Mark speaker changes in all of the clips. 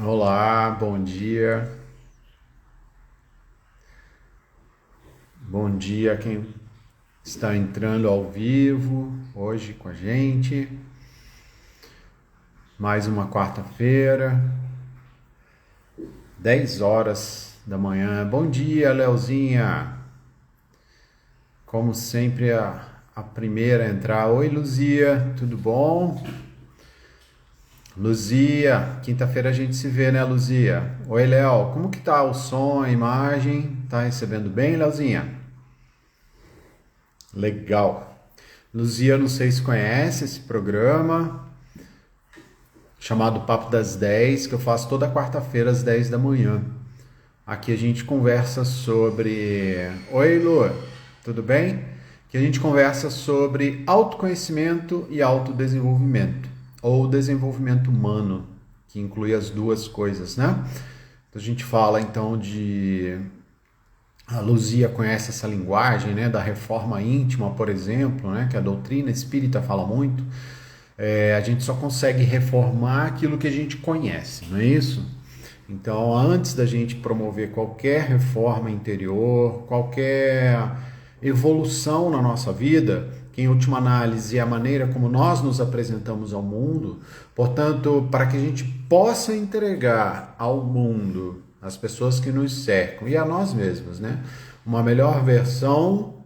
Speaker 1: Olá, bom dia. Bom dia a quem está entrando ao vivo hoje com a gente. Mais uma quarta-feira, 10 horas da manhã. Bom dia, Leozinha. Como sempre, a primeira a entrar. Oi, Luzia, tudo bom? Luzia, quinta-feira a gente se vê, né, Luzia? Oi, Léo, como que tá o som, a imagem? Tá recebendo bem, Leozinha? Legal. Luzia, não sei se conhece esse programa chamado Papo das 10, que eu faço toda quarta-feira às 10 da manhã. Aqui a gente conversa sobre. Oi, Lu, tudo bem? Aqui a gente conversa sobre autoconhecimento e autodesenvolvimento, ou desenvolvimento humano, que inclui as duas coisas, né? Então a gente fala então de. A Luzia conhece essa linguagem, né, da reforma íntima, por exemplo, né, que a doutrina espírita fala muito. A gente só consegue reformar aquilo que a gente conhece, não é isso? Então, antes da gente promover qualquer reforma interior, qualquer evolução na nossa vida, que em última análise é a maneira como nós nos apresentamos ao mundo, portanto, para que a gente possa entregar ao mundo, às pessoas que nos cercam e a nós mesmos, né, uma melhor versão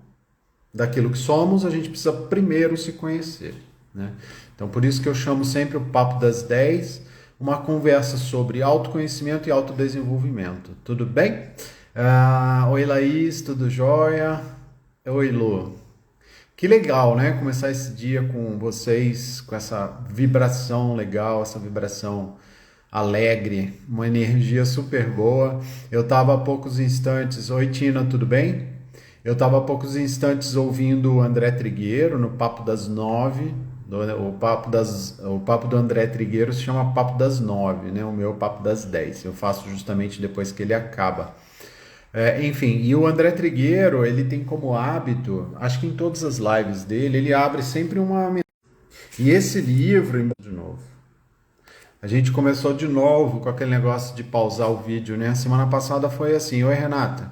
Speaker 1: daquilo que somos, a gente precisa primeiro se conhecer, né? Então, por isso que eu chamo sempre o Papo das 10, uma conversa sobre autoconhecimento e autodesenvolvimento. Tudo bem? Oi, Laís, tudo jóia? Oi, Lu. Que legal, né? Começar esse dia com vocês, com essa vibração legal, essa vibração alegre, uma energia super boa. Eu estava há poucos instantes. Oi, Tina, tudo bem? Eu estava há poucos instantes ouvindo o André Trigueiro no Papo das 9. O papo do André Trigueiro se chama Papo das 9, né? O meu Papo das 10. Eu faço justamente depois que ele acaba. Enfim, e o André Trigueiro, ele tem como hábito, acho que em todas as lives dele, ele abre sempre uma. E esse livro, de novo. A gente começou de novo com aquele negócio de pausar o vídeo, né? A semana passada foi assim. Oi, Renata.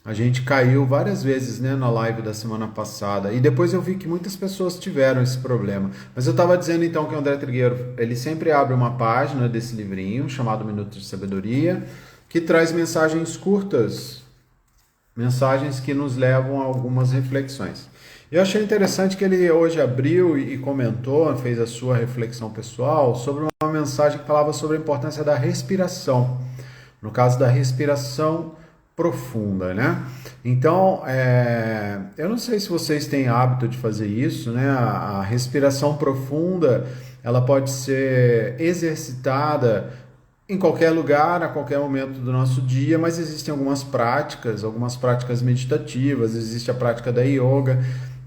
Speaker 1: A gente caiu várias vezes, né, na live da semana passada. E depois eu vi que muitas pessoas tiveram esse problema. Mas eu estava dizendo então que o André Trigueiro, ele sempre abre uma página desse livrinho chamado Minutos de Sabedoria, que traz mensagens curtas, mensagens que nos levam a algumas reflexões. Eu achei interessante que ele hoje abriu e comentou, fez a sua reflexão pessoal sobre uma mensagem que falava sobre a importância da respiração. No caso da respiração profunda, né? Então, eu não sei se vocês têm hábito de fazer isso, né? A respiração profunda, ela pode ser exercitada em qualquer lugar, a qualquer momento do nosso dia, mas existem algumas práticas meditativas, existe a prática da yoga,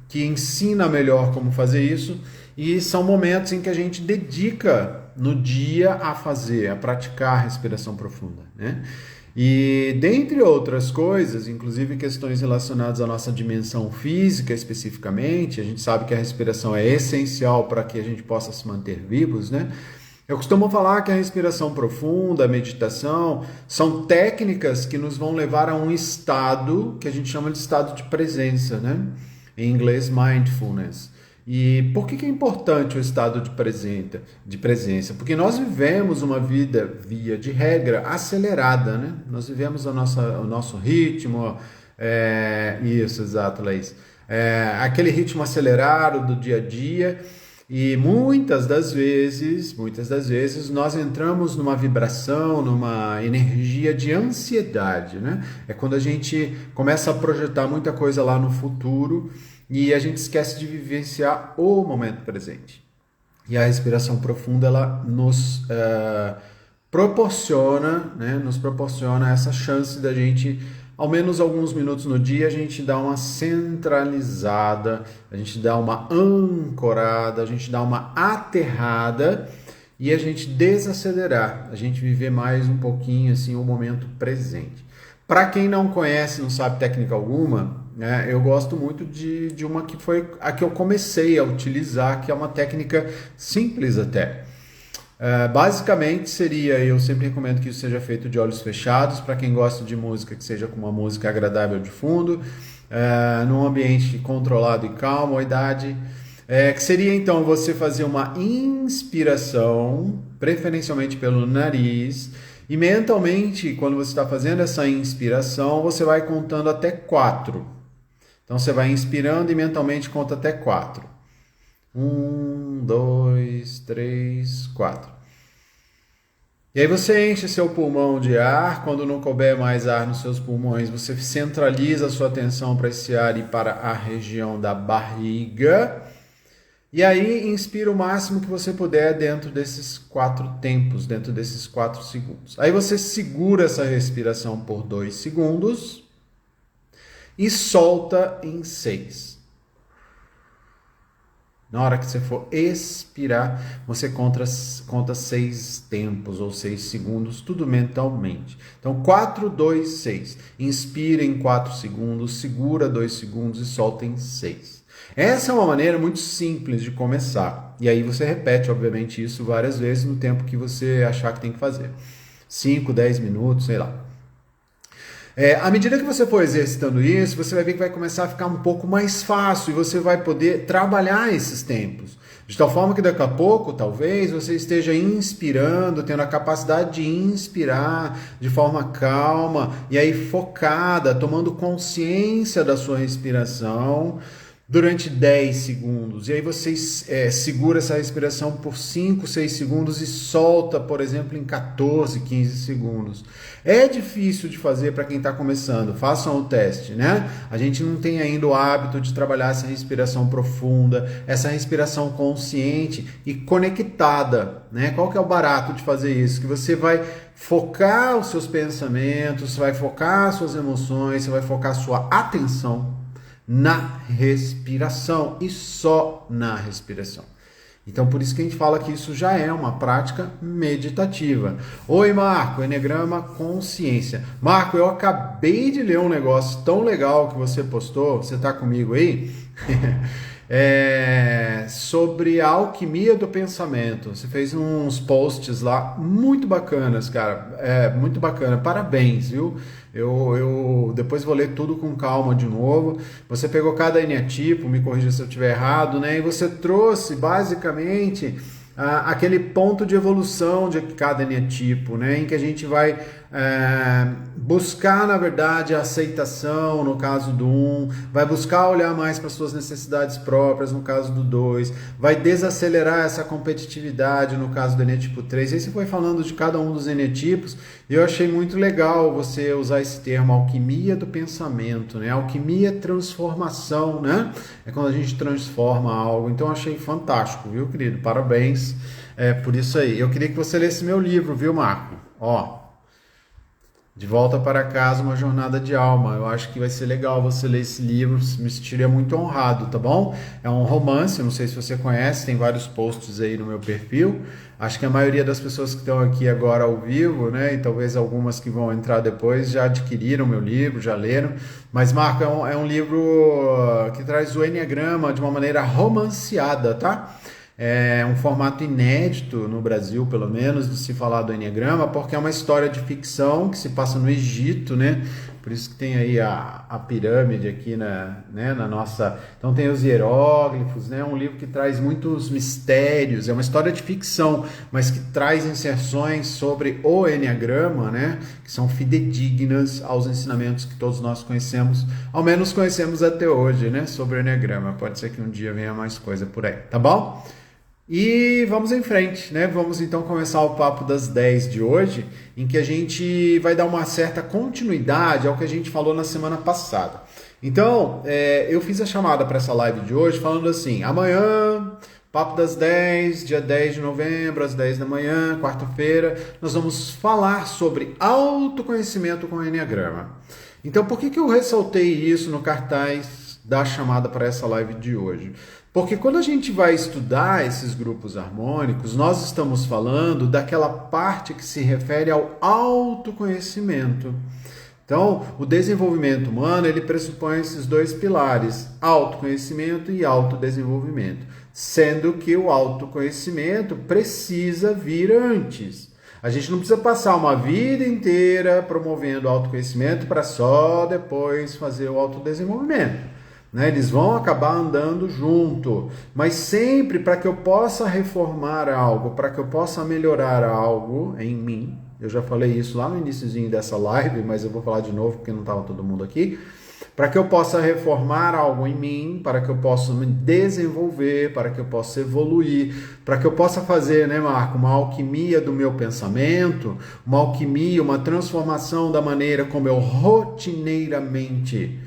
Speaker 1: que ensina melhor como fazer isso, e são momentos em que a gente dedica no dia a fazer, a praticar a respiração profunda, né? E dentre outras coisas, inclusive questões relacionadas à nossa dimensão física especificamente, a gente sabe que a respiração é essencial para que a gente possa se manter vivos, né? Eu costumo falar que a respiração profunda, a meditação, são técnicas que nos vão levar a um estado que a gente chama de estado de presença, né? Em inglês, mindfulness. E por que é importante o estado de presença? Porque nós vivemos uma vida, via de regra, acelerada, né? Nós vivemos o nosso ritmo, isso, exato, Laís. Aquele ritmo acelerado do dia a dia, e muitas das vezes nós entramos numa vibração, numa energia de ansiedade, né? É quando a gente começa a projetar muita coisa lá no futuro e a gente esquece de vivenciar o momento presente. E a respiração profunda, ela nos proporciona essa chance da gente, ao menos alguns minutos no dia, a gente dá uma centralizada, a gente dá uma ancorada, a gente dá uma aterrada e a gente desacelerar, a gente viver mais um pouquinho assim o momento presente. Para quem não conhece, não sabe técnica alguma, né, eu gosto muito de uma que foi a que eu comecei a utilizar, que é uma técnica simples até. Basicamente seria, eu sempre recomendo que isso seja feito de olhos fechados, para quem gosta de música, que seja com uma música agradável de fundo, num ambiente controlado e calmo, a idade. Que seria então você fazer uma inspiração, preferencialmente pelo nariz, e mentalmente, quando você está fazendo essa inspiração, você vai contando até 4. Então você vai inspirando e mentalmente conta até 4. 1, 2, 3, 4. E aí você enche seu pulmão de ar. Quando não couber mais ar nos seus pulmões, você centraliza a sua atenção para esse ar e para a região da barriga. E aí inspira o máximo que você puder dentro desses 4 tempos, dentro desses 4 segundos. Aí você segura essa respiração por 2 segundos e solta em 6. Na hora que você for expirar, você conta 6 tempos ou 6 segundos, tudo mentalmente. Então, 4, 2, 6. Inspira em 4 segundos, segura 2 segundos e solta em 6. Essa é uma maneira muito simples de começar. E aí você repete, obviamente, isso várias vezes no tempo que você achar que tem que fazer. 5, 10 minutos, sei lá. À medida que você for exercitando isso, você vai ver que vai começar a ficar um pouco mais fácil e você vai poder trabalhar esses tempos. De tal forma que daqui a pouco, talvez, você esteja inspirando, tendo a capacidade de inspirar de forma calma e aí focada, tomando consciência da sua respiração durante 10 segundos. E aí você segura essa respiração por 5, 6 segundos e solta, por exemplo, em 14, 15 segundos. É difícil de fazer para quem está começando. Façam o teste, né? A gente não tem ainda o hábito de trabalhar essa respiração profunda, essa respiração consciente e conectada, né? Qual que é o barato de fazer isso? Que você vai focar os seus pensamentos, vai focar as suas emoções, você vai focar a sua atenção na respiração e só na respiração. Então, por isso que a gente fala que isso já é uma prática meditativa. Oi, Marco, Eneagrama Consciência. Marco, eu acabei de ler um negócio tão legal que você postou, você está comigo aí? Sobre a alquimia do pensamento. Você fez uns posts lá muito bacanas, cara. Muito bacana. Parabéns, viu? Eu depois vou ler tudo com calma de novo. Você pegou cada eneatipo, me corrija se eu estiver errado, né? E você trouxe basicamente aquele ponto de evolução de cada eneatipo, né? Em que a gente vai buscar, na verdade, a aceitação no caso do 1, vai buscar olhar mais para suas necessidades próprias no caso do 2, vai desacelerar essa competitividade no caso do eneatipo 3. Aí você foi falando de cada um dos eneatipos e eu achei muito legal você usar esse termo alquimia do pensamento, né? Alquimia é transformação, né? É quando a gente transforma algo. Então eu achei fantástico, viu, querido? Parabéns por isso aí. Eu queria que você lesse meu livro, viu, Marco? Ó, De Volta para Casa, uma jornada de alma. Eu acho que vai ser legal você ler esse livro, me sentiria muito honrado, tá bom? É um romance, não sei se você conhece, tem vários posts aí no meu perfil. Acho que a maioria das pessoas que estão aqui agora ao vivo, né, e talvez algumas que vão entrar depois, já adquiriram meu livro, já leram. Mas, Marco, é um livro que traz o Eneagrama de uma maneira romanceada, tá? É um formato inédito no Brasil, pelo menos, de se falar do Eneagrama, porque é uma história de ficção que se passa no Egito, né? Por isso que tem aí a pirâmide aqui na nossa... Então tem os hieróglifos, né? Um livro que traz muitos mistérios, é uma história de ficção, mas que traz inserções sobre o Eneagrama, né? Que são fidedignas aos ensinamentos que todos nós conhecemos, ao menos conhecemos até hoje, né? Sobre o Eneagrama. Pode ser que um dia venha mais coisa por aí, tá bom? E vamos em frente, né? Vamos então começar o Papo das 10 de hoje, em que a gente vai dar uma certa continuidade ao que a gente falou na semana passada. Então, eu fiz a chamada para essa live de hoje falando assim: amanhã, Papo das 10, dia 10 de novembro, às 10 da manhã, quarta-feira, nós vamos falar sobre autoconhecimento com o Eneagrama. Então, por que eu ressaltei isso no cartaz da chamada para essa live de hoje? Porque quando a gente vai estudar esses grupos harmônicos, nós estamos falando daquela parte que se refere ao autoconhecimento. Então, o desenvolvimento humano, ele pressupõe esses dois pilares, autoconhecimento e autodesenvolvimento. sendo que o autoconhecimento precisa vir antes. A gente não precisa passar uma vida inteira promovendo o autoconhecimento para só depois fazer o autodesenvolvimento. Né? Eles vão acabar andando junto, mas sempre para que eu possa reformar algo, para que eu possa melhorar algo em mim. Eu já falei isso lá no iniciozinho dessa live, mas eu vou falar de novo porque não estava todo mundo aqui. Para que eu possa reformar algo em mim, para que eu possa me desenvolver, para que eu possa evoluir, para que eu possa fazer, né, Marco, uma alquimia do meu pensamento, uma alquimia, uma transformação da maneira como eu rotineiramente,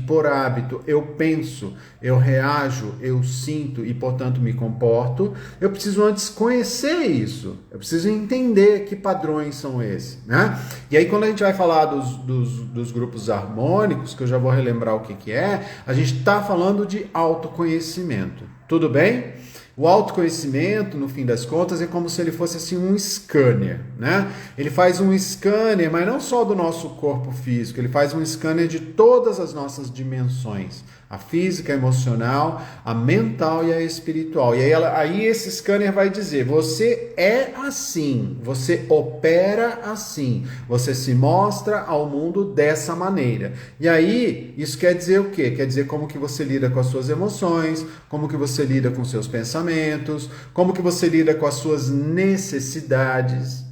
Speaker 1: por hábito, eu penso, eu reajo, eu sinto e, portanto, me comporto. Eu preciso antes conhecer isso, eu preciso entender que padrões são esses, né? E aí, quando a gente vai falar dos grupos harmônicos, que eu já vou relembrar o que é, a gente está falando de autoconhecimento, tudo bem? O autoconhecimento, no fim das contas, é como se ele fosse assim um scanner, né? Ele faz um scanner, mas não só do nosso corpo físico, ele faz um scanner de todas as nossas dimensões. A física, a emocional, a mental e a espiritual. E aí esse scanner vai dizer, você é assim, você opera assim, você se mostra ao mundo dessa maneira. E aí, isso quer dizer o quê? Quer dizer como que você lida com as suas emoções, como que você lida com seus pensamentos, como que você lida com as suas necessidades.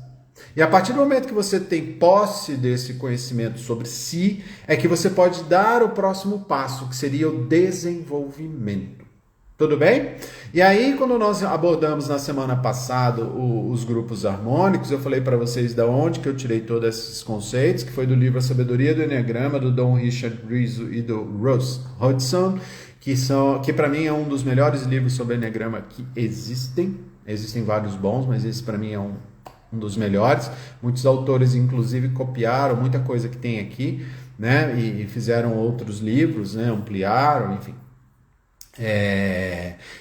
Speaker 1: E a partir do momento que você tem posse desse conhecimento sobre si, é que você pode dar o próximo passo, que seria o desenvolvimento. Tudo bem? E aí, quando nós abordamos na semana passada os grupos harmônicos, eu falei para vocês da onde que eu tirei todos esses conceitos, que foi do livro A Sabedoria do Enneagrama, do Don Richard Rizzo e do Russ Hudson, que para mim é um dos melhores livros sobre Enneagrama que existem. Existem vários bons, mas esse para mim é um dos melhores. Muitos autores, inclusive, copiaram muita coisa que tem aqui, né? E fizeram outros livros, né? Ampliaram, enfim.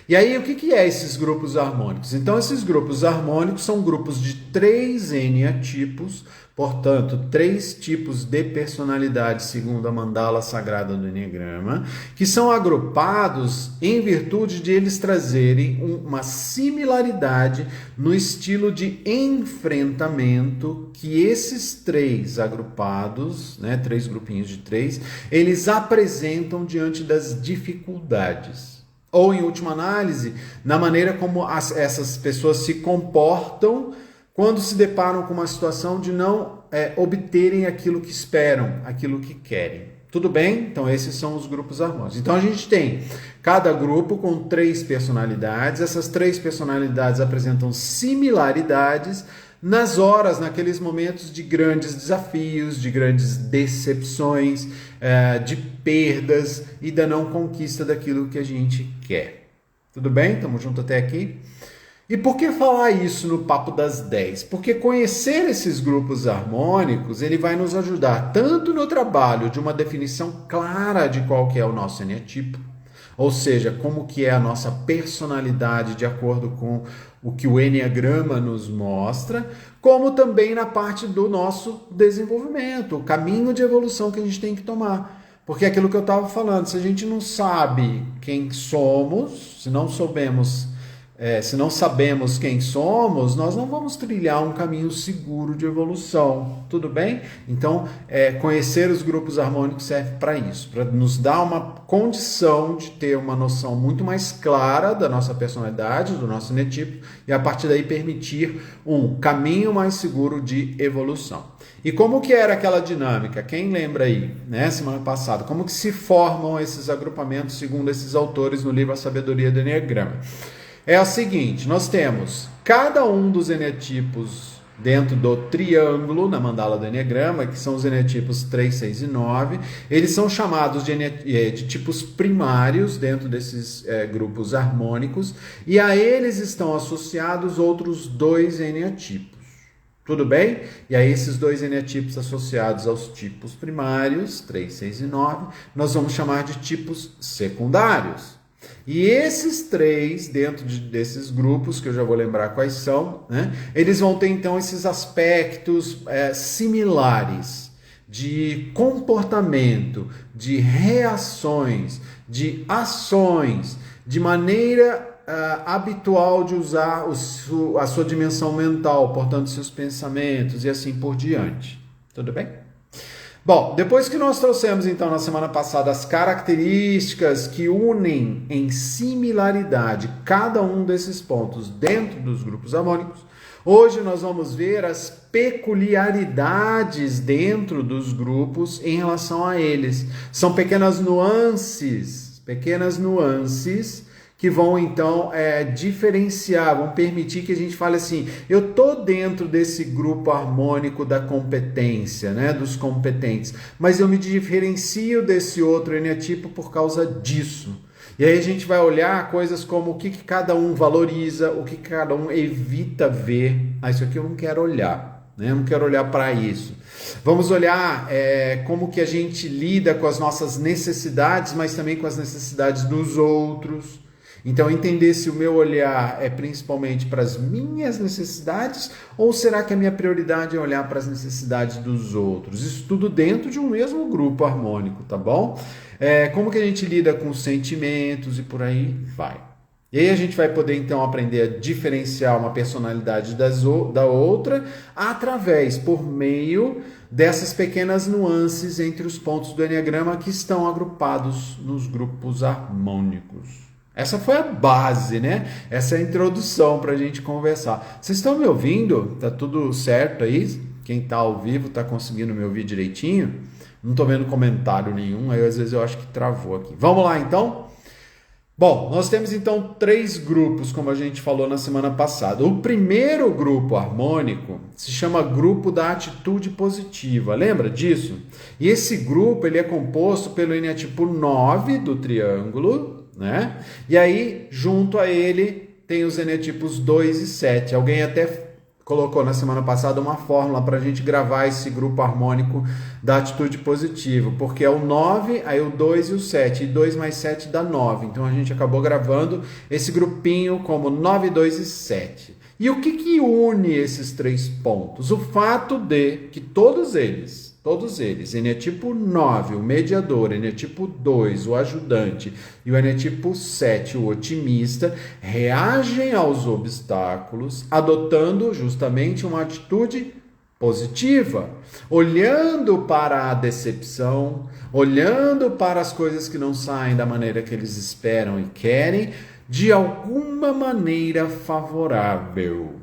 Speaker 1: E aí, o que é esses grupos harmônicos? Então, esses grupos harmônicos são grupos de 3 eneatipos, portanto, 3 tipos de personalidade, segundo a mandala sagrada do Enneagrama, que são agrupados em virtude de eles trazerem uma similaridade no estilo de enfrentamento que esses 3 agrupados, né, 3 grupinhos de 3, eles apresentam diante das dificuldades. Ou, em última análise, na maneira como essas pessoas se comportam quando se deparam com uma situação de não obterem aquilo que esperam, aquilo que querem. Tudo bem? Então, esses são os grupos harmônicos. Então, a gente tem cada grupo com 3 personalidades. Essas 3 personalidades apresentam similaridades nas horas, naqueles momentos de grandes desafios, de grandes decepções, de perdas e da não conquista daquilo que a gente quer. Tudo bem? Estamos juntos até aqui? E por que falar isso no Papo das 10? Porque conhecer esses grupos harmônicos, ele vai nos ajudar tanto no trabalho de uma definição clara de qual que é o nosso eneatipo, ou seja, como que é a nossa personalidade de acordo com o que o Enneagrama nos mostra, como também na parte do nosso desenvolvimento, o caminho de evolução que a gente tem que tomar. Porque é aquilo que eu estava falando, se a gente não sabe quem somos, se não sabemos quem somos, nós não vamos trilhar um caminho seguro de evolução, tudo bem? Então, conhecer os grupos harmônicos serve para isso, para nos dar uma condição de ter uma noção muito mais clara da nossa personalidade, do nosso eneatipo, e a partir daí permitir um caminho mais seguro de evolução. E como que era aquela dinâmica? Quem lembra aí, né, semana passada? Como que se formam esses agrupamentos segundo esses autores no livro A Sabedoria do Enneagrama? É o seguinte, nós temos cada um dos eneatipos dentro do triângulo, na mandala do Enneagrama, que são os eneatipos 3, 6 e 9, eles são chamados de tipos primários dentro desses grupos harmônicos, e a eles estão associados outros 2 eneatipos. Tudo bem? E aí esses 2 eneatipos associados aos tipos primários, 3, 6 e 9, nós vamos chamar de tipos secundários. E esses 3, dentro desses grupos, que eu já vou lembrar quais são, né, eles vão ter então esses aspectos similares de comportamento, de reações, de ações, de maneira habitual de usar a sua dimensão mental, portanto, seus pensamentos e assim por diante. Tudo bem? Bom, depois que nós trouxemos então na semana passada as características que unem em similaridade cada um desses pontos dentro dos grupos harmônicos, hoje nós vamos ver as peculiaridades dentro dos grupos em relação a eles. São pequenas nuances que vão então diferenciar, vão permitir que a gente fale assim, eu estou dentro desse grupo harmônico da competência, né, dos competentes, mas eu me diferencio desse outro eneatipo por causa disso. E aí a gente vai olhar coisas como o que cada um valoriza, o que cada um evita ver. Isso aqui eu não quero olhar, né? Eu não quero olhar para isso. Vamos olhar como que a gente lida com as nossas necessidades, mas também com as necessidades dos outros. Então, entender se o meu olhar é principalmente para as minhas necessidades ou será que a minha prioridade é olhar para as necessidades dos outros? Isso tudo dentro de um mesmo grupo harmônico, tá bom? Como que a gente lida com os sentimentos e por aí vai. E aí a gente vai poder, então, aprender a diferenciar uma personalidade da outra por meio dessas pequenas nuances entre os pontos do Eneagrama que estão agrupados nos grupos harmônicos. Essa foi a base, né? Essa é a introdução para a gente conversar. Vocês estão me ouvindo? Tá tudo certo aí? Quem está ao vivo está conseguindo me ouvir direitinho? Não estou vendo comentário nenhum, aí às vezes eu acho que travou aqui. Vamos lá então? Bom, nós temos então 3 grupos, como a gente falou na semana passada. O primeiro grupo harmônico se chama grupo da atitude positiva, lembra disso? E esse grupo ele é composto pelo eneatipo 9 do triângulo, né? E aí, junto a ele, tem os eneatipos 2 e 7. Alguém até colocou na semana passada uma fórmula para a gente gravar esse grupo harmônico da atitude positiva, porque é o 9, aí o 2 e o 7, e 2 mais 7 dá 9. Então a gente acabou gravando esse grupinho como 9, 2 e 7. E o que une esses 3 pontos? O fato de que todos eles, eneatipo 9, o mediador, eneatipo 2, o ajudante, e o eneatipo 7, o otimista, reagem aos obstáculos, adotando justamente uma atitude positiva, olhando para a decepção, olhando para as coisas que não saem da maneira que eles esperam e querem, de alguma maneira favorável.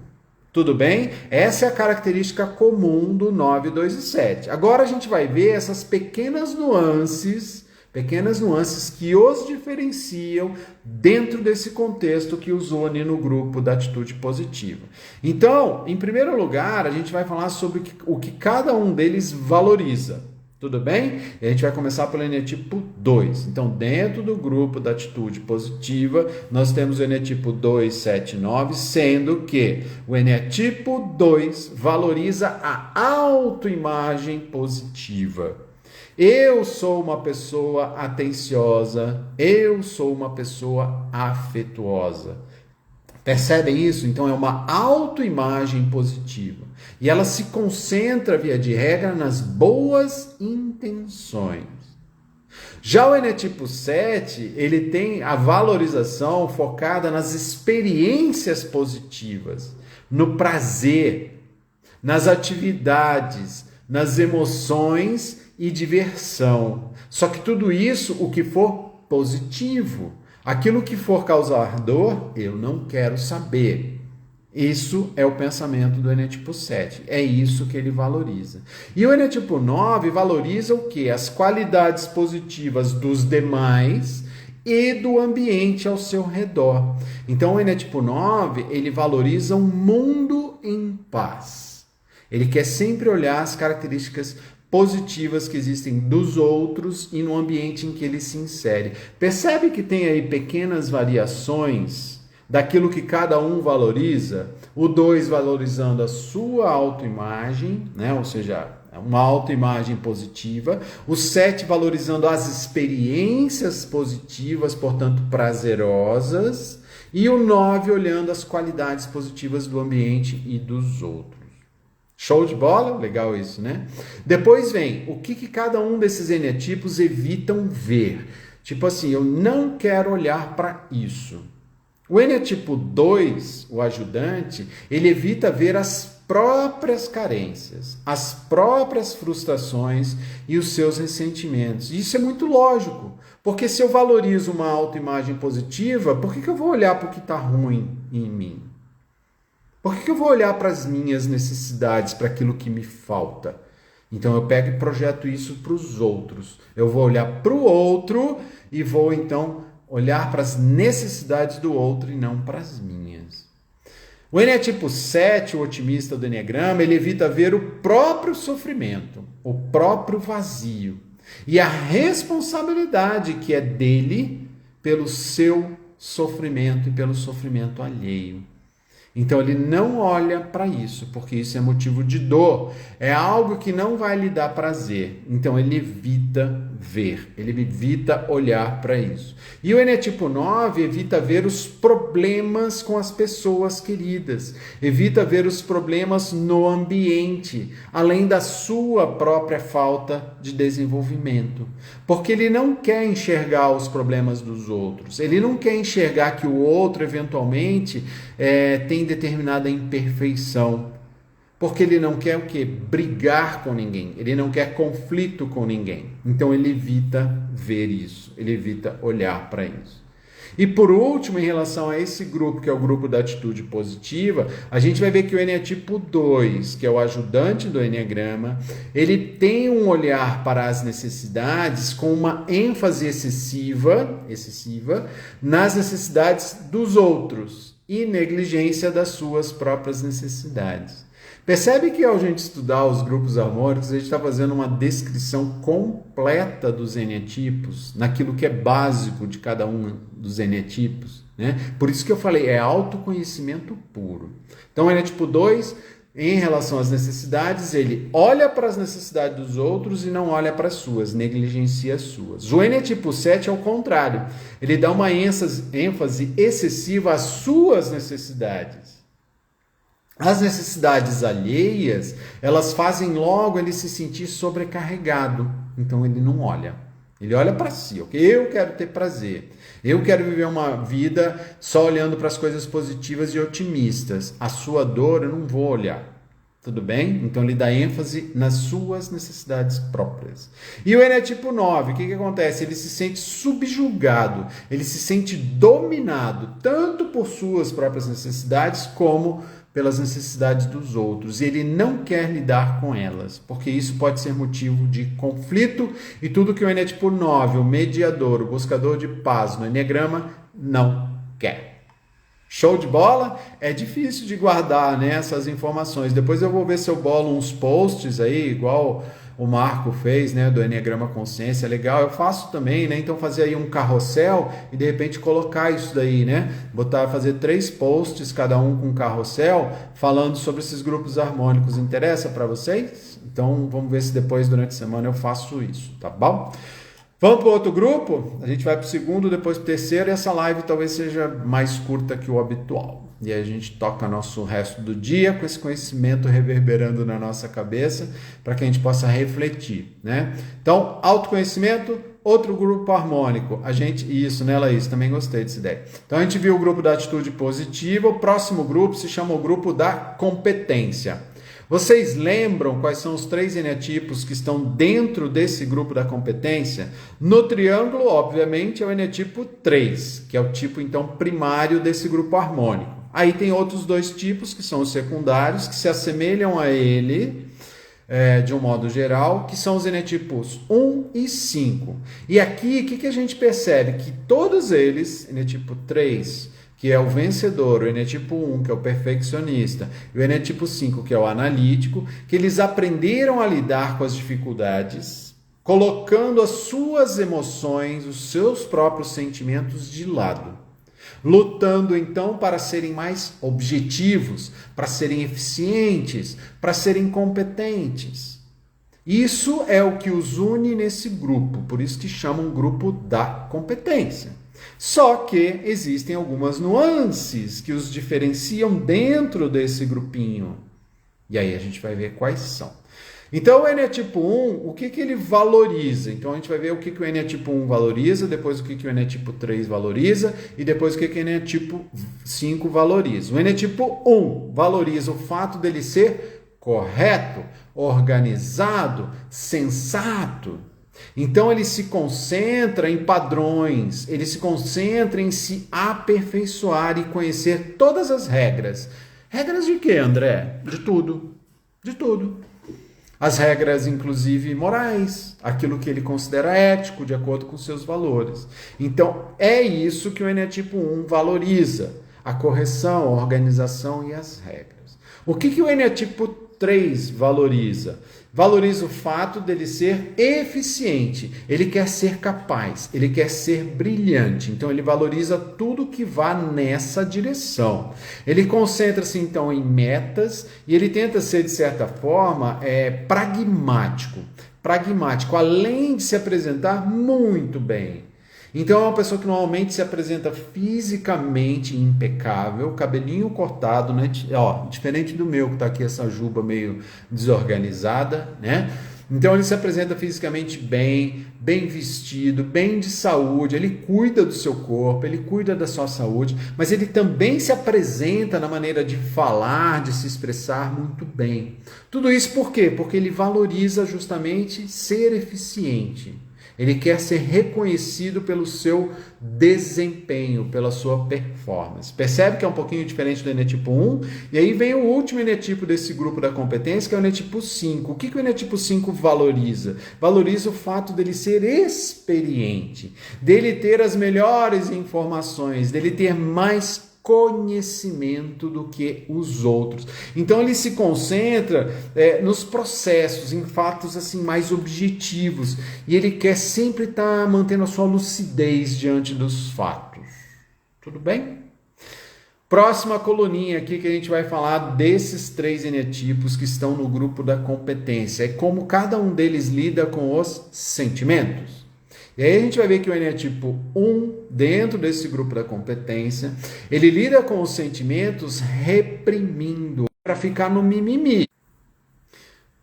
Speaker 1: Tudo bem? Essa é a característica comum do 9, 2 e 7. Agora a gente vai ver essas pequenas nuances que os diferenciam dentro desse contexto que os une no grupo da atitude positiva. Então, em primeiro lugar, a gente vai falar sobre o que cada um deles valoriza. Tudo bem? E a gente vai começar pelo eneatipo 2. Então, dentro do grupo da atitude positiva, nós temos o eneatipo 2, 7, 9, sendo que o eneatipo 2 valoriza a autoimagem positiva. Eu sou uma pessoa atenciosa, eu sou uma pessoa afetuosa. Percebem isso? Então é uma autoimagem positiva. E ela se concentra, via de regra, nas boas intenções. Já o eneatipo 7, ele tem a valorização focada nas experiências positivas, no prazer, nas atividades, nas emoções e diversão. Só que tudo isso, o que for positivo. Aquilo que for causar dor, eu não quero saber. Isso é o pensamento do eneatipo 7. É isso que ele valoriza. E o eneatipo 9 valoriza o quê? As qualidades positivas dos demais e do ambiente ao seu redor. Então, o eneatipo 9, ele valoriza um mundo em paz. Ele quer sempre olhar as características positivas que existem dos outros e no ambiente em que ele se insere. Percebe que tem aí pequenas variações daquilo que cada um valoriza? O 2 valorizando a sua autoimagem, né? Ou seja, uma autoimagem positiva. O 7 valorizando as experiências positivas, portanto prazerosas. E o 9 olhando as qualidades positivas do ambiente e dos outros. Show de bola? Legal isso, né? Depois vem o que cada um desses eneatipos evitam ver. Tipo assim, eu não quero olhar para isso. O eneatipo 2, o ajudante, ele evita ver as próprias carências, as próprias frustrações e os seus ressentimentos. Isso é muito lógico, porque se eu valorizo uma autoimagem positiva, por que eu vou olhar para o que está ruim em mim? Por que eu vou olhar para as minhas necessidades, para aquilo que me falta? Então eu pego e projeto isso para os outros. Eu vou olhar para o outro e vou então olhar para as necessidades do outro e não para as minhas. O eneatipo 7, o otimista do Eneagrama, ele evita ver o próprio sofrimento, o próprio vazio e a responsabilidade que é dele pelo seu sofrimento e pelo sofrimento alheio. Então ele não olha para isso, porque isso é motivo de dor, é algo que não vai lhe dar prazer. Então ele evita ver, ele evita olhar para isso. E o eneatipo 9 evita ver os problemas com as pessoas queridas, evita ver os problemas no ambiente, além da sua própria falta de desenvolvimento. Porque ele não quer enxergar os problemas dos outros, ele não quer enxergar que o outro eventualmente tem determinada imperfeição, porque ele não quer o quê? Brigar com ninguém, ele não quer conflito com ninguém, então ele evita ver isso, ele evita olhar para isso. E por último, em relação a esse grupo, que é o grupo da atitude positiva, a gente vai ver que o eneatipo 2, que é o ajudante do Eneagrama, ele tem um olhar para as necessidades com uma ênfase excessiva nas necessidades dos outros e negligência das suas próprias necessidades. Percebe que ao a gente estudar os grupos harmônicos, a gente está fazendo uma descrição completa dos eneatipos, naquilo que é básico de cada um dos eneatipos, né? Por isso que eu falei, é autoconhecimento puro. Então, o eneatipo 2, em relação às necessidades, ele olha para as necessidades dos outros e não olha para as suas, negligencia as suas. O eneatipo 7 é o contrário, ele dá uma ênfase excessiva às suas necessidades. As necessidades alheias, elas fazem logo ele se sentir sobrecarregado. Então ele não olha. Ele olha para si. Okay? Eu quero ter prazer. Eu quero viver uma vida só olhando para as coisas positivas e otimistas. A sua dor eu não vou olhar. Tudo bem? Então ele dá ênfase nas suas necessidades próprias. E o eneatipo 9, o que acontece? Ele se sente subjugado, ele se sente dominado, tanto por suas próprias necessidades, como pelas necessidades dos outros. E ele não quer lidar com elas, porque isso pode ser motivo de conflito, e tudo que o eneatipo 9, o mediador, o buscador de paz no Eneagrama, não quer. Show de bola? É difícil de guardar, né, essas informações. Depois eu vou ver se eu bolo uns posts aí, igual o Marco fez, né, do Eneagrama Consciência, é legal. Eu faço também, né, então fazer aí um carrossel e de repente colocar isso daí, né, fazer 3 posts, cada um com um carrossel, falando sobre esses grupos harmônicos. Interessa para vocês? Então vamos ver se depois, durante a semana, eu faço isso, tá bom? Vamos para o outro grupo? A gente vai para o segundo, depois para o terceiro, e essa live talvez seja mais curta que o habitual. E aí a gente toca nosso resto do dia com esse conhecimento reverberando na nossa cabeça, para que a gente possa refletir, né? Então, autoconhecimento, outro grupo harmônico. Isso, né, Laís? Também gostei dessa ideia. Então, a gente viu o grupo da atitude positiva. O próximo grupo se chama o grupo da competência. Vocês lembram quais são os 3 eneatipos que estão dentro desse grupo da competência? No triângulo, obviamente, é o eneatipo 3, que é o tipo, então, primário desse grupo harmônico. Aí tem outros 2 tipos, que são os secundários, que se assemelham a ele, de um modo geral, que são os eneatipos 1 e 5. E aqui, o que a gente percebe? Que todos eles, eneatipo 3... que é o vencedor, o eneatipo 1, que é o perfeccionista, e o eneatipo 5, que é o analítico, que eles aprenderam a lidar com as dificuldades, colocando as suas emoções, os seus próprios sentimentos de lado, lutando então para serem mais objetivos, para serem eficientes, para serem competentes. Isso é o que os une nesse grupo, por isso que chamam grupo da competência. Só que existem algumas nuances que os diferenciam dentro desse grupinho. E aí a gente vai ver quais são. Então, o eneatipo 1, o que, que ele valoriza? Então, a gente vai ver o que, que o eneatipo 1 valoriza, depois o que, que o eneatipo 3 valoriza e depois o que, que o eneatipo 5 valoriza. O eneatipo 1 valoriza o fato dele ser correto, organizado, sensato. Então, ele se concentra em padrões, ele se concentra em se aperfeiçoar e conhecer todas as regras. Regras de quê, André? De tudo. De tudo. As regras, inclusive, morais, aquilo que ele considera ético, de acordo com seus valores. Então, é isso que o eneatipo 1 valoriza, a correção, a organização e as regras. O que, que o eneatipo 3 valoriza? Valoriza o fato dele ser eficiente, ele quer ser capaz, ele quer ser brilhante, então ele valoriza tudo que vá nessa direção. Ele concentra-se então em metas e ele tenta ser, de certa forma, pragmático, além de se apresentar muito bem. Então é uma pessoa que normalmente se apresenta fisicamente impecável, cabelinho cortado, né? Ó, diferente do meu, que está aqui essa juba meio desorganizada, né? Então ele se apresenta fisicamente bem, bem vestido, bem de saúde, ele cuida do seu corpo, ele cuida da sua saúde, mas ele também se apresenta na maneira de falar, de se expressar muito bem. Tudo isso por quê? Porque ele valoriza justamente ser eficiente. Ele quer ser reconhecido pelo seu desempenho, pela sua performance. Percebe que é um pouquinho diferente do eneatipo 1? E aí vem o último eneatipo desse grupo da competência, que é o eneatipo 5. O que o eneatipo 5 valoriza? Valoriza o fato dele ser experiente, dele ter as melhores informações, dele ter mais conhecimento do que os outros. Então ele se concentra nos processos, em fatos assim mais objetivos, e ele quer sempre estar mantendo a sua lucidez diante dos fatos. Tudo bem? Próxima coluninha aqui que a gente vai falar desses 3 eneatipos que estão no grupo da competência, é como cada um deles lida com os sentimentos. E aí a gente vai ver que o eneatipo 1, dentro desse grupo da competência, ele lida com os sentimentos reprimindo para ficar no mimimi.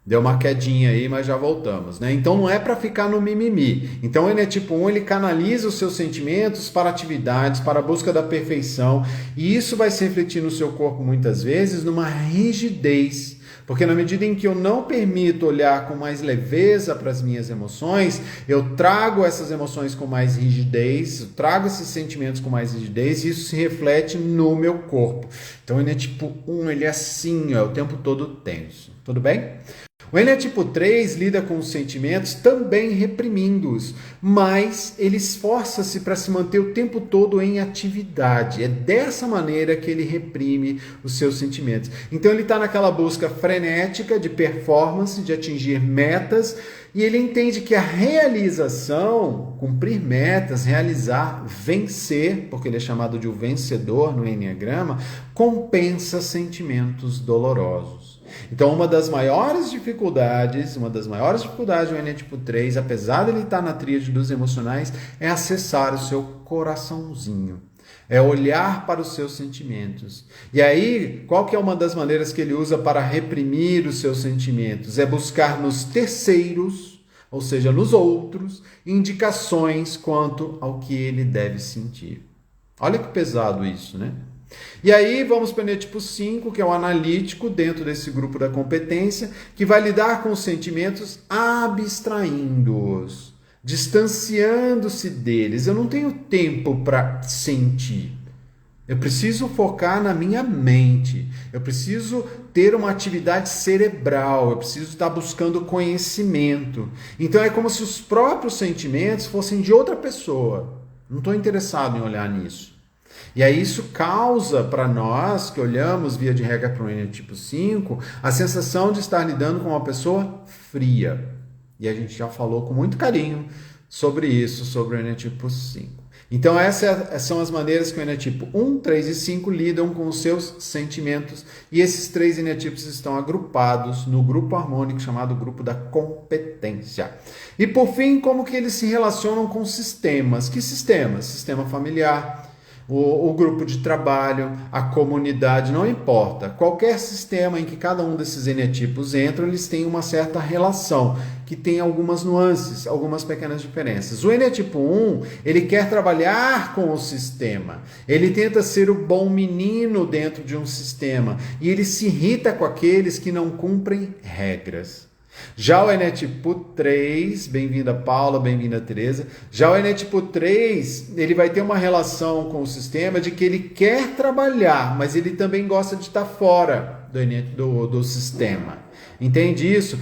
Speaker 1: Deu uma quedinha aí, mas já voltamos, né? Então não é para ficar no mimimi. Então o eneatipo 1, ele canaliza os seus sentimentos para atividades, para a busca da perfeição, e isso vai se refletir no seu corpo muitas vezes numa rigidez. Porque na medida em que eu não permito olhar com mais leveza para as minhas emoções, eu trago essas emoções com mais rigidez, eu trago esses sentimentos com mais rigidez, e isso se reflete no meu corpo. Então o eneatipo 1, ele é assim, o tempo todo tenso. Tudo bem? O eneatipo 3 lida com os sentimentos também reprimindo-os, mas ele esforça-se para se manter o tempo todo em atividade. É dessa maneira que ele reprime os seus sentimentos. Então ele está naquela busca frenética de performance, de atingir metas, e ele entende que a realização, cumprir metas, realizar, vencer, porque ele é chamado de o vencedor no Enneagrama, compensa sentimentos dolorosos. Então, uma das maiores dificuldades do eneatipo 3, apesar de ele estar na tríade dos emocionais, é acessar o seu coraçãozinho. É olhar para os seus sentimentos. E aí, qual que é uma das maneiras que ele usa para reprimir os seus sentimentos? É buscar nos terceiros, ou seja, nos outros, indicações quanto ao que ele deve sentir. Olha que pesado isso, né? E aí vamos para o eneatipo 5, que é o analítico dentro desse grupo da competência, que vai lidar com os sentimentos abstraindo-os, distanciando-se deles. Eu não tenho tempo para sentir. Eu preciso focar na minha mente. Eu preciso ter uma atividade cerebral. Eu preciso estar buscando conhecimento. Então é como se os próprios sentimentos fossem de outra pessoa. Não estou interessado em olhar nisso. E aí isso causa para nós, que olhamos via de regra para o eneatipo 5, a sensação de estar lidando com uma pessoa fria. E a gente já falou com muito carinho sobre isso, sobre o eneatipo 5. Então essas são as maneiras que o eneatipo 1, 3 e 5 lidam com os seus sentimentos. E esses 3 eneatipos estão agrupados no grupo harmônico chamado grupo da competência. E por fim, como que eles se relacionam com sistemas? Que sistemas? Sistema familiar, o grupo de trabalho, a comunidade, não importa. Qualquer sistema em que cada um desses enetipos entram, eles têm uma certa relação, que tem algumas nuances, algumas pequenas diferenças. O enetipo 1, ele quer trabalhar com o sistema, ele tenta ser o bom menino dentro de um sistema, e ele se irrita com aqueles que não cumprem regras. Já o enetipo 3, bem-vinda Paula, bem-vinda Tereza. Já o enetipo 3, ele vai ter uma relação com o sistema de que ele quer trabalhar, mas ele também gosta de estar fora do sistema. Entende isso?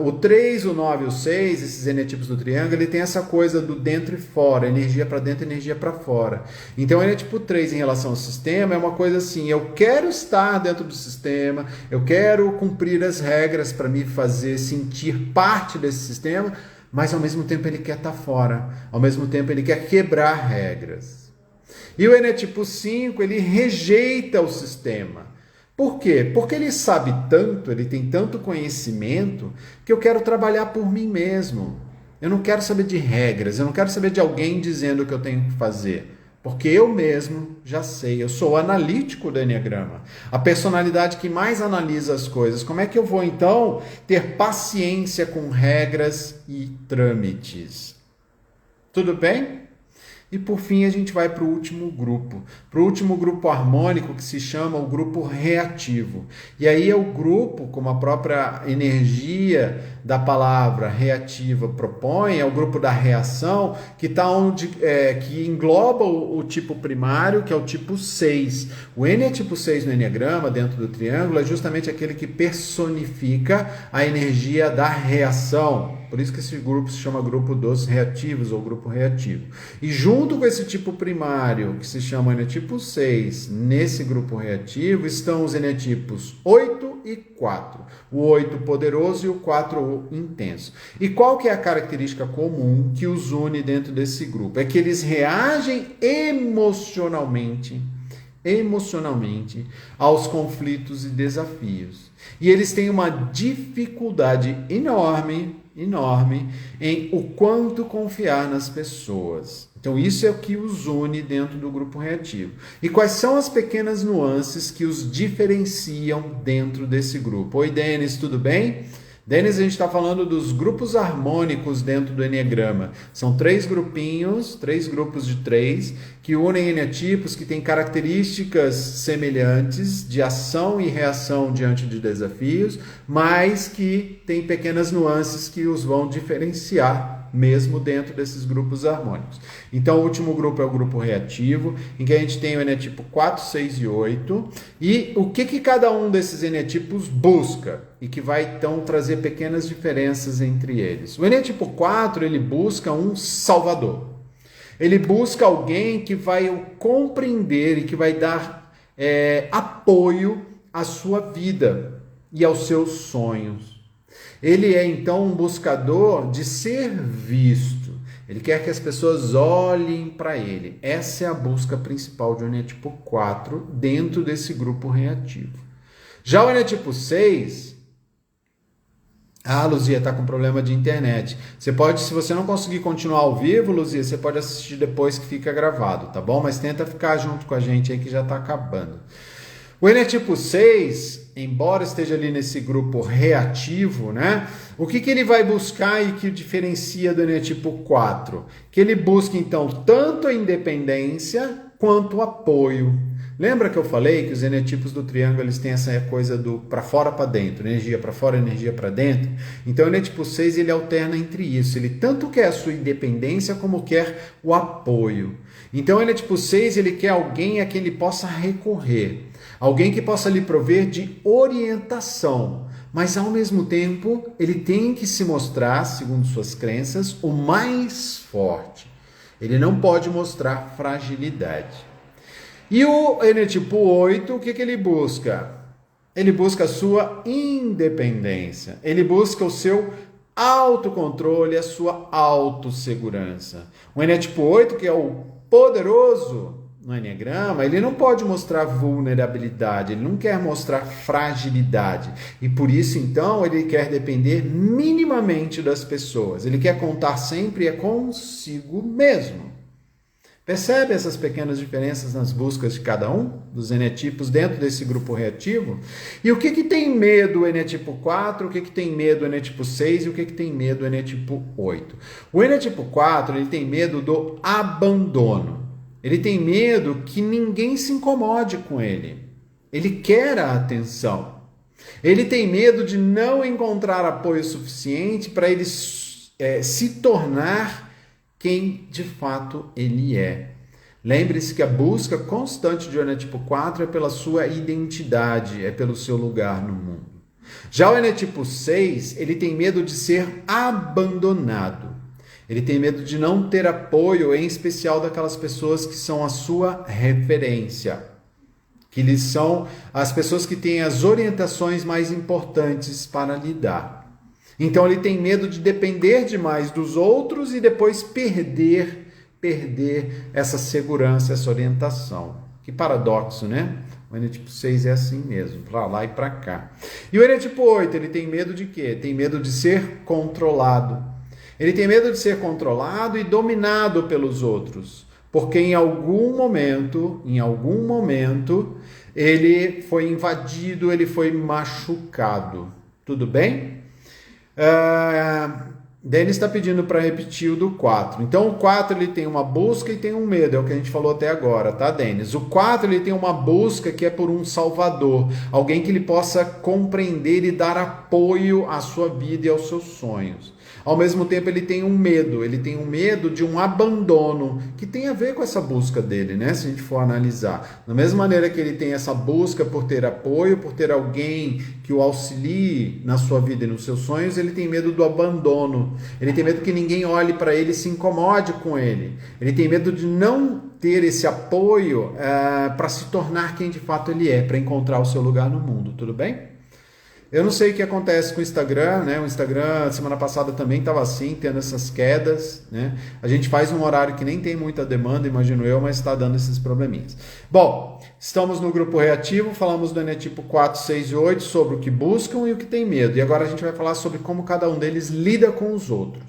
Speaker 1: O 3, o 9 e o 6, esses enetipos do triângulo, ele tem essa coisa do dentro e fora, energia para dentro, energia para fora. Então, o enetipo 3 em relação ao sistema é uma coisa assim, eu quero estar dentro do sistema, eu quero cumprir as regras para me fazer sentir parte desse sistema, mas ao mesmo tempo ele quer estar fora, ao mesmo tempo ele quer quebrar regras. E o enetipo 5, ele rejeita o sistema. Por quê? Porque ele sabe tanto, ele tem tanto conhecimento, que eu quero trabalhar por mim mesmo. Eu não quero saber de regras, eu não quero saber de alguém dizendo o que eu tenho que fazer. Porque eu mesmo já sei, eu sou o analítico do Enneagrama. A personalidade que mais analisa as coisas. Como é que eu vou, então, ter paciência com regras e trâmites? Tudo bem? E por fim a gente vai para o último grupo harmônico, que se chama o grupo reativo. E aí é o grupo, como a própria energia da palavra reativa propõe, é o grupo da reação, que que engloba o tipo primário, que é o tipo 6. O N é tipo 6 no Enneagrama, dentro do triângulo, é justamente aquele que personifica a energia da reação. Por isso que esse grupo se chama grupo dos reativos, ou grupo reativo. E junto com esse tipo primário, que se chama enetipo 6, nesse grupo reativo, estão os enetipos 8 e 4. O 8 poderoso e o 4 intenso. E qual que é a característica comum que os une dentro desse grupo? É que eles reagem emocionalmente aos conflitos e desafios. E eles têm uma dificuldade enorme em o quanto confiar nas pessoas. Então isso é o que os une dentro do grupo reativo. E quais são as pequenas nuances que os diferenciam dentro desse grupo? Oi, Denis, tudo bem? Denis, a gente está falando dos grupos harmônicos dentro do Enneagrama. São 3 grupinhos, 3 grupos de 3, que unem enetipos que têm características semelhantes de ação e reação diante de desafios, mas que têm pequenas nuances que os vão diferenciar mesmo dentro desses grupos harmônicos. Então, o último grupo é o grupo reativo, em que a gente tem o enetipo 4, 6 e 8, e o que cada um desses enetipos busca, e que vai, então, trazer pequenas diferenças entre eles. O enetipo 4, ele busca um salvador. Ele busca alguém que vai o compreender e que vai dar apoio à sua vida e aos seus sonhos. Ele é, então, um buscador de ser visto. Ele quer que as pessoas olhem para ele. Essa é a busca principal de um enetipo 4 dentro desse grupo reativo. Já o enetipo 6... Luzia, está com problema de internet. Você pode, se você não conseguir continuar ao vivo, Luzia, você pode assistir depois que fica gravado, tá bom? Mas tenta ficar junto com a gente aí que já está acabando. O enetipo 6, embora esteja ali nesse grupo reativo, né? O que ele vai buscar e que o diferencia do enetipo 4? Que ele busca, então, tanto a independência quanto o apoio. Lembra que eu falei que os enetipos do triângulo eles têm essa coisa do para fora para dentro, energia para fora, energia para dentro? Então o enetipo 6 ele alterna entre isso, ele tanto quer a sua independência como quer o apoio. Então o enetipo 6 ele quer alguém a quem ele possa recorrer, alguém que possa lhe prover de orientação, mas ao mesmo tempo ele tem que se mostrar, segundo suas crenças, o mais forte. Ele não pode mostrar fragilidade. E o enetipo 8, o que ele busca? Ele busca a sua independência. Ele busca o seu autocontrole, a sua autossegurança. O enetipo 8, que é o poderoso no Enneagrama, ele não pode mostrar vulnerabilidade, ele não quer mostrar fragilidade. E por isso, então, ele quer depender minimamente das pessoas. Ele quer contar sempre consigo mesmo. Percebe essas pequenas diferenças nas buscas de cada um dos enetipos dentro desse grupo reativo? E o que tem medo o enetipo 4, o que tem medo o enetipo 6 e o que tem medo o enetipo 8? O enetipo 4 ele tem medo do abandono. Ele tem medo que ninguém se incomode com ele. Ele quer a atenção. Ele tem medo de não encontrar apoio suficiente para ele se tornar quem de fato ele é. Lembre-se que a busca constante de enetipo 4 é pela sua identidade, é pelo seu lugar no mundo. Já o enetipo 6, ele tem medo de ser abandonado. Ele tem medo de não ter apoio, em especial daquelas pessoas que são a sua referência, que eles são as pessoas que têm as orientações mais importantes para lidar. Então ele tem medo de depender demais dos outros e depois perder essa segurança, essa orientação. Que paradoxo, né? O enetipo 6 é assim mesmo, para lá e para cá. E o enetipo 8, ele tem medo de quê? Tem medo de ser controlado. Ele tem medo de ser controlado e dominado pelos outros, porque em algum momento, ele foi invadido, ele foi machucado. Tudo bem? Denis está pedindo para repetir o do 4. Então o 4 ele tem uma busca e tem um medo, é o que a gente falou até agora, tá, Denis? O 4 ele tem uma busca que é por um salvador, alguém que ele possa compreender e dar apoio à sua vida e aos seus sonhos. Ao mesmo tempo ele tem um medo de um abandono, que tem a ver com essa busca dele, né? Se a gente for analisar. Da mesma maneira que ele tem essa busca por ter apoio, por ter alguém que o auxilie na sua vida e nos seus sonhos, ele tem medo do abandono. Ele tem medo que ninguém olhe para ele e se incomode com ele. Ele tem medo de não ter esse apoio para se tornar quem de fato ele é, para encontrar o seu lugar no mundo. Tudo bem? Eu não sei o que acontece com o Instagram, né? O Instagram, semana passada também estava assim, tendo essas quedas, né? A gente faz um horário que nem tem muita demanda, imagino eu, mas está dando esses probleminhas. Bom, estamos no grupo reativo, falamos do enetipo 4, 6 e 8, sobre o que buscam e o que tem medo. E agora a gente vai falar sobre como cada um deles lida com os outros.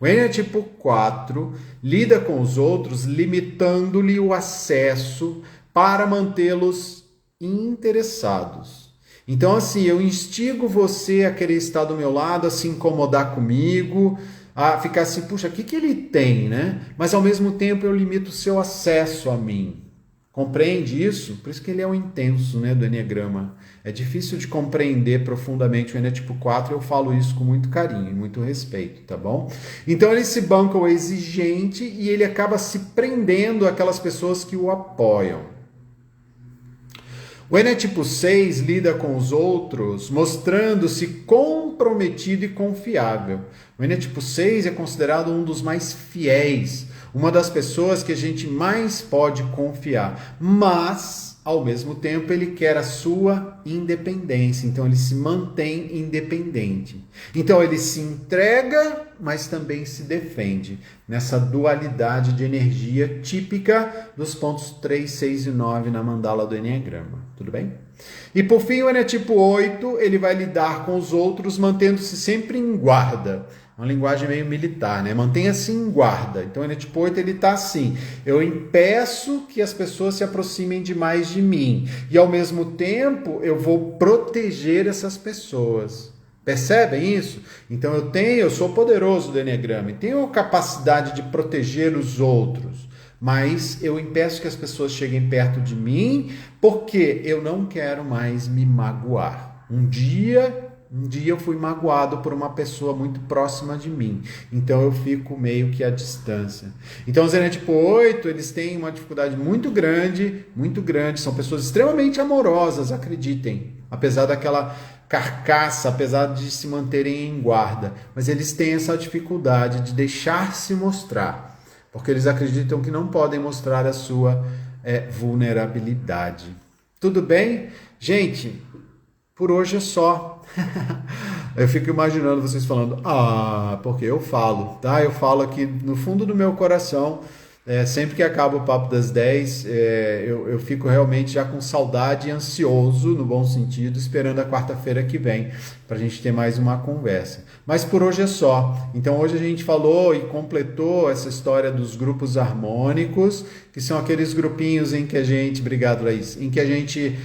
Speaker 1: O enetipo 4 lida com os outros limitando-lhe o acesso para mantê-los interessados. Então, assim, eu instigo você a querer estar do meu lado, a se incomodar comigo, a ficar assim, puxa, o que ele tem, né? Mas, ao mesmo tempo, eu limito o seu acesso a mim. Compreende isso? Por isso que ele é o intenso, né, do Eneagrama. É difícil de compreender profundamente o enetipo 4, eu falo isso com muito carinho e muito respeito, tá bom? Então, ele se banca o exigente e ele acaba se prendendo àquelas pessoas que o apoiam. O enetipo 6 lida com os outros mostrando-se comprometido e confiável. O enetipo 6 é considerado um dos mais fiéis, uma das pessoas que a gente mais pode confiar, mas, ao mesmo tempo, ele quer a sua independência, então ele se mantém independente. Então ele se entrega, mas também se defende, nessa dualidade de energia típica dos pontos 3, 6 e 9 na mandala do Eneagrama. Tudo bem? E por fim, o enetipo 8, ele vai lidar com os outros mantendo-se sempre em guarda. Uma linguagem meio militar, né? Mantenha-se em guarda. Então, o enetipo 8, ele está assim. Eu impeço que as pessoas se aproximem demais de mim. E, ao mesmo tempo, eu vou proteger essas pessoas. Percebem isso? Então, eu sou poderoso do Eneagrama e tenho a capacidade de proteger os outros. Mas eu impeço que as pessoas cheguem perto de mim porque eu não quero mais me magoar. Um dia eu fui magoado por uma pessoa muito próxima de mim. Então eu fico meio que à distância. Então os enetipo 8, eles têm uma dificuldade muito grande. São pessoas extremamente amorosas, acreditem. Apesar daquela carcaça, apesar de se manterem em guarda. Mas eles têm essa dificuldade de deixar-se mostrar. Porque eles acreditam que não podem mostrar a sua vulnerabilidade. Tudo bem? Gente, por hoje é só. Eu fico imaginando vocês falando, porque eu falo, tá? Eu falo aqui no fundo do meu coração, Sempre que acaba o Papo das 10, eu fico realmente já com saudade e ansioso, no bom sentido, esperando a quarta-feira que vem, para a gente ter mais uma conversa. Mas por hoje é só. Então hoje a gente falou e completou essa história dos grupos harmônicos, que são aqueles grupinhos em que a gente, obrigado Laís, em que a gente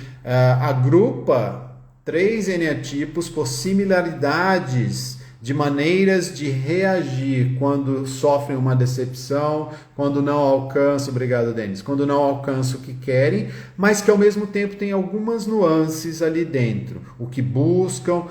Speaker 1: agrupa 3 eneatipos por similaridades de maneiras de reagir quando sofrem uma decepção, quando não alcançam, obrigado Denis, quando não alcançam o que querem, mas que ao mesmo tempo tem algumas nuances ali dentro. O que buscam,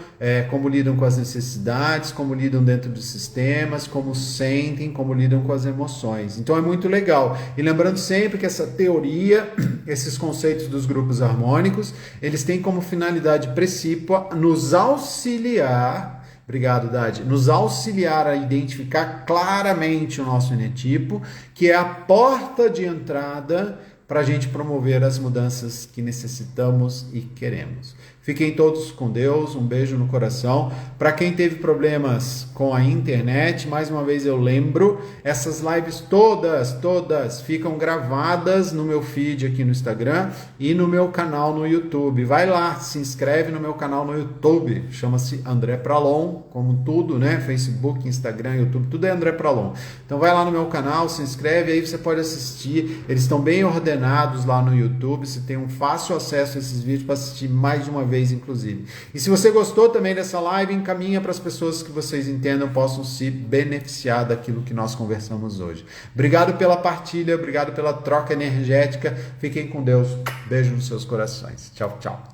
Speaker 1: como lidam com as necessidades, como lidam dentro dos sistemas, como sentem, como lidam com as emoções. Então é muito legal. E lembrando sempre que essa teoria, esses conceitos dos grupos harmônicos, eles têm como finalidade principal nos auxiliar. Obrigado, Dade. Nos auxiliar a identificar claramente o nosso eneatipo, que é a porta de entrada para a gente promover as mudanças que necessitamos e queremos. Fiquem todos com Deus, um beijo no coração. Para quem teve problemas com a internet, mais uma vez eu lembro, essas lives todas ficam gravadas no meu feed aqui no Instagram e no meu canal no YouTube. Vai lá, se inscreve no meu canal no YouTube, chama-se André Pralon, como tudo, né? Facebook, Instagram, YouTube, tudo é André Pralon. Então vai lá no meu canal, se inscreve, aí você pode assistir, eles estão bem ordenados lá no YouTube, você tem um fácil acesso a esses vídeos para assistir mais de uma vez, inclusive. E se você gostou também dessa live, encaminha para as pessoas que vocês entendam possam se beneficiar daquilo que nós conversamos hoje. Obrigado pela partilha, obrigado pela troca energética. Fiquem com Deus. Beijo nos seus corações. Tchau, tchau.